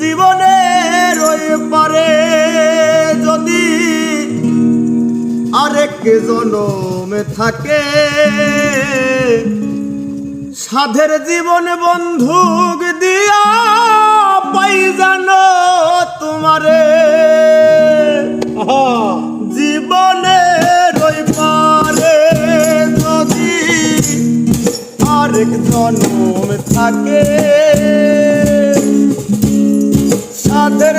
জীবনের ওই পারে যদি আরেক জনমে থাকে, সাধের জীবন বন্ধুক দিয়া পাই জানো তোমারে। জীবনের ওই পারে যদি আরেক জনম থাকে, সাধের